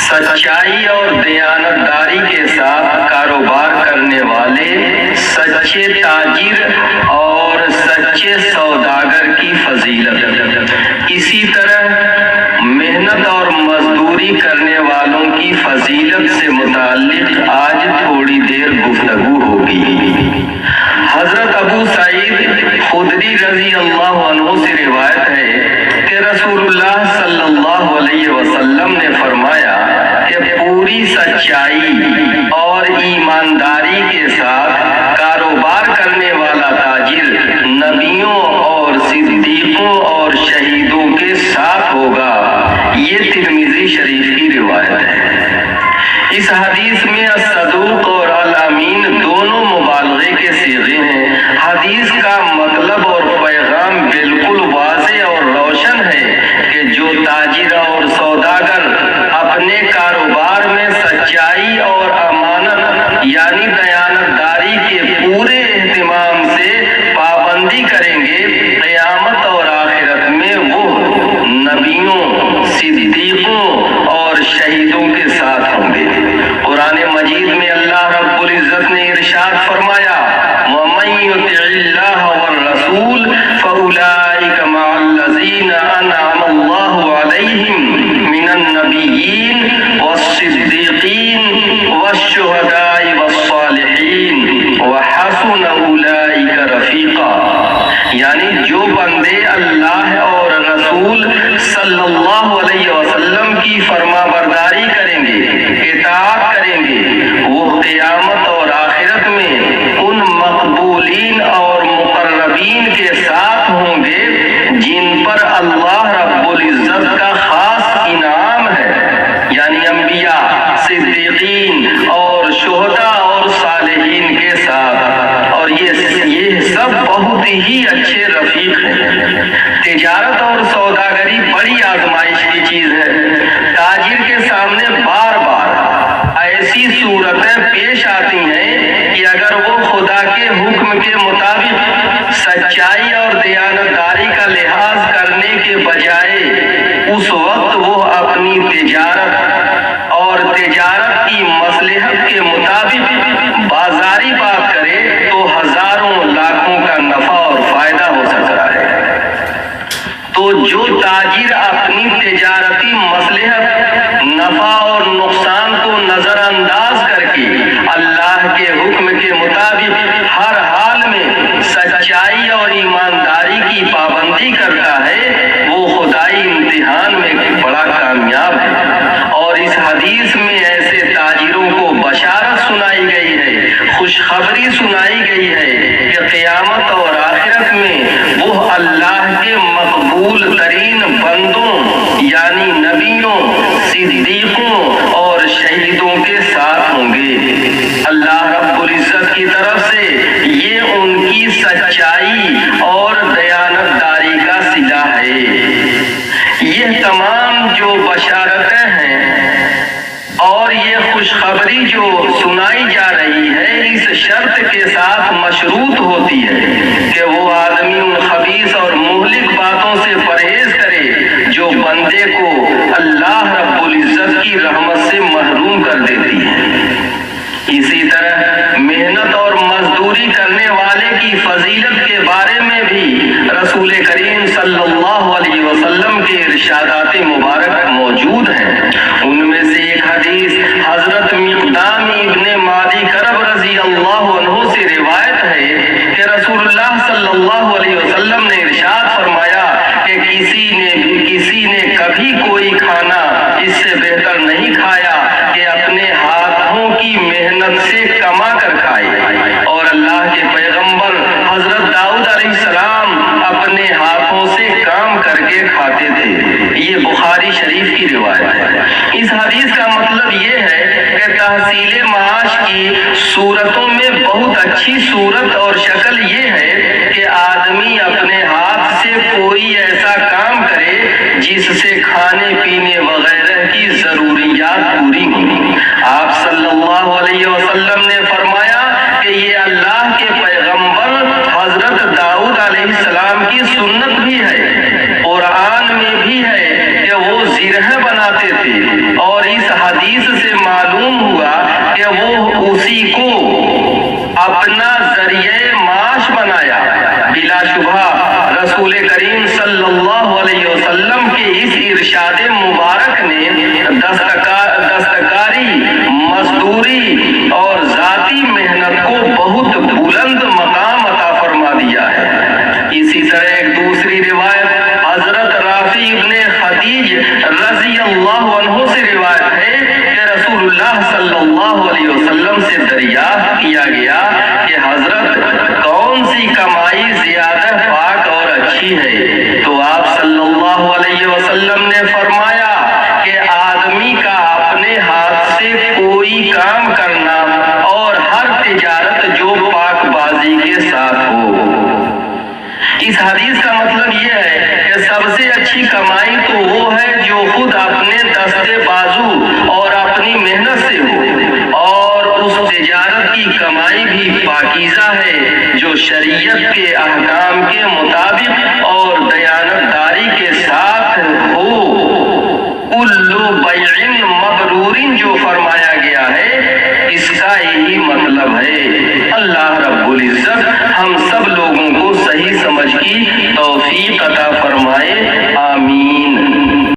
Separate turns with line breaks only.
سچائی اور دیانتداری کے ساتھ کاروبار کرنے والے سچے تاجر اور سچے سوداگر کی فضیلت۔ اسی طرح محنت اور مزدوری کرنے والوں کی فضیلت سے متعلق آج تھوڑی دیر گفتگو ہوگی۔ حضرت ابو سعید خدری رضی اللہ عنہ سے روایت ہے کہ رسول اللہ صلی اللہ علیہ وسلم نے فرمایا کہ پوری سچائی اور ایمانداری کے ساتھ کاروبار کرنے والا تاجر نبیوں اور صدیقوں اور شہیدوں کے ساتھ ہوگا۔ یہ ترمذی شریف کی روایت ہے۔ اس حدیث میں الصدوق اور الامین دونوں مبالغے کے صیغے ہیں۔ حدیث کا مطلب اور پیغام بالکل واضح اور روشن ہے کہ جو تاجر اور سوداگر اپنے کاروبار میں سچائی اور امانت یعنی دیانتداری کے پورے اہتمام سے پابندی کریں گے، قیامت اور آخرت میں وہ نبیوں، صدیقوں اور شہیدوں کے ساتھ ہوں گے۔ قرآن مجید میں اللہ رب العزت نے ارشاد فرمایا، وَمَن يُطِعِ اللَّهَ وَالرَّسُولَ فَأُولَٰئِكَ مَعَ الَّذِينَ أَنْعَمَ اللَّهُ عَلَيْهِم مِّنَ النَّبِيِّينَ وَالصِّدِّيقِينَ وَالشُّهَدَاءِ وَالصَّالِحِينَ وَحَسُنَ أُولَٰئِكَ رَفِيقًا، یعنی جو بندے اللہ اور رسول صلی اللہ علیہ وسلم کی فرما برداری کریں گے، اطاعت کریں گے، وہ قیامت اور آخرت میں ان مقبولین اور مقربین کے ساتھ ہوں گے جن پر اللہ رب العزت کا خاص انعام ہے، یعنی انبیاء، صدیقین اور شہداء اور صالحین کے ساتھ، اور یہ سب بہت ہی اچھے رفیق ہیں۔ تجارت اور سوداگری بڑی آزمائش کی چیز ہے۔ تاجر کے سامنے بار بار ایسی صورتیں پیش آتی ہیں کہ اگر وہ خدا کے حکم کے مطابق سچائی اور دیانتداری کا لحاظ کرنے کے بجائے اس وقت وہ اپنی تجارت اور تجارت کی مصلحت کے مطابق بازاری بات کرے تو ہزاروں لاکھوں کا نفع اور فائدہ ہو سکتا ہے۔ تو جو تاجر اپنی تجارتی مصلحت، نفع اور نقصان کو نظر انداز کر کے اللہ کے حکم کے مطابق ہر حال میں سچائی اور ایمانداری کی پابندی کرتا ہے، وہ خدائی امتحان میں بڑا کامیاب ہے۔ اور اس حدیث میں ایسے تاجروں کو بشارت سنائی گئی ہے، خوشخبری سنائی گئی ہے کہ قیامت اور آخرت میں وہ اللہ کے مقبول ترین بندوں یعنی نبیوں، صدیقوں اور شہیدوں کے ساتھ ہوں گے۔ اللہ رب العزت کی طرف سے یہ ان کی سچائی اور دیانتداری کا صلہ ہے۔ یہ تمام جو بشارتیں ہیں اور یہ خوشخبری جو سنائی جا رہی ہے، اس شرط کے ساتھ مشروط ہوتی ہے کہ وہ آدمی ان خبیث اور مہلک باتوں سے پرہیز کرے جو بندے کو اللہ رب العزت کی رحمت سے محروم کر دیتی ہے۔ اسی طرح محنت اور مزدوری کرنے والے کی فضیلت کے بارے میں بھی رسول کریم صلی اللہ علیہ وسلم کے ارشادات مبارک موجود ہیں۔ ان میں سے ایک حدیث حضرت مقدام ابن مادی کرب رضی اللہ عنہ سے روایت ہے کہ رسول اللہ صلی اللہ علیہ وسلم نے ارشاد فرمایا کہ کسی نے کبھی کوئی کھانا اس سے بہتر نہیں کھایا کہ اپنے ہاتھوں کی محنت سے کما کر کھائے، اور اللہ کے پیغمبر حضرت داؤد علیہ السلام اپنے ہاتھوں سے کام کر کے کھاتے تھے۔ یہ بخاری شریف کی روایت ہے۔ اس حدیث کا مطلب یہ ہے کہ تحصیل معاش کی صورتوں میں بہت اچھی صورت اور شکل یہ ہے کہ آدمی اپنے ہاتھ سے کوئی ایسا کام کرے جس سے کھانے پینے وغیرہ کی ضروریات پوری ہوں۔ آپ صلی اللہ علیہ وسلم نے فرمایا کہ یہ اللہ کے پیغمبر حضرت داؤد علیہ السلام کی سنت بھی ہے، قرآن میں بھی ہے کہ وہ زرہ بناتے تھے، اور اس حدیث روایت ہے کہ رسول اللہ صلی اللہ علیہ وسلم سے دریافت کیا گیا کہ حضرت کون سی کمائی زیادہ پاک اور اچھی ہے؟ تو آپ صلی اللہ علیہ وسلم نے فرمایا کہ آدمی کا اپنے ہاتھ سے کوئی کام کرنا اور ہر تجارت جو پاک بازی کے ساتھ ہو۔ اس حدیث کا مطلب یہ ہے کہ سب سے اچھی کمائی تو وہ ہے جو خود اپنے دستے بازو اور اپنی محنت سے ہو، اور اس تجارت کی کمائی بھی پاکیزہ ہے جو شریعت کے احکام کے مطابق اور دیانتداری کے ساتھ ہو۔ کلو بیع مبرور جو فرمایا گیا ہے اس کا یہی مطلب ہے۔ اللہ رب العزت ہم سب لوگوں کو صحیح سمجھ کی توفیق